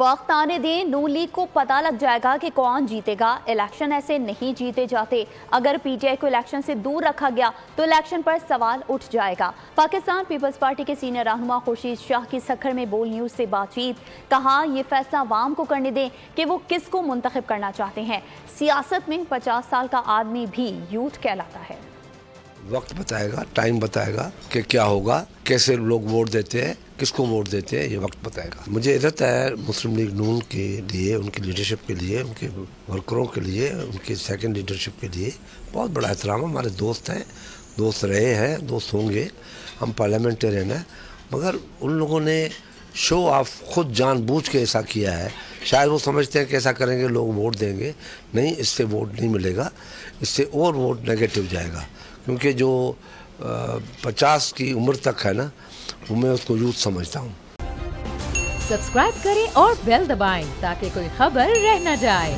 وقت آنے دیں، نون لیگ کو پتہ لگ جائے گا کہ کون جیتے گا۔ الیکشن ایسے نہیں جیتے جاتے۔ اگر پی ٹی آئی کو الیکشن سے دور رکھا گیا تو الیکشن پر سوال اٹھ جائے گا۔ پاکستان پیپلز پارٹی کے سینئر رہنما خورشید شاہ کی سکھر میں بول نیوز سے بات چیت، کہا یہ فیصلہ عوام کو کرنے دیں کہ وہ کس کو منتخب کرنا چاہتے ہیں۔ سیاست میں 50 سال کا آدمی بھی یوتھ کہلاتا ہے۔ وقت بتائے گا، ٹائم بتائے گا کہ کیا ہوگا، کیسے لوگ ووٹ دیتے ہیں، کس کو ووٹ دیتے ہیں، یہ وقت بتائے گا۔ مجھے عزت ہے مسلم لیگ نون کے لیے، ان کی لیڈرشپ کے لیے، ان کے ورکروں کے لیے، ان کے سیکنڈ لیڈرشپ کے لیے بہت بڑا احترام۔ ہمارے دوست ہیں، دوست رہے ہیں، دوست ہوں گے، ہم پارلیمنٹرین ہیں، مگر ان لوگوں نے شو آف خود جان بوجھ کے ایسا کیا ہے۔ شاید وہ سمجھتے ہیں کہ ایسا کریں گے لوگ ووٹ دیں گے، نہیں، اس سے ووٹ نہیں ملے گا، اس سے اور ووٹ نیگیٹو جائے گا، کیونکہ جو 50 کی عمر تک ہے نا، وہ میں اس کو یوتھ سمجھتا ہوں۔ سبسکرائب کریں اور بیل دبائیں تاکہ کوئی خبر رہ نہ جائے۔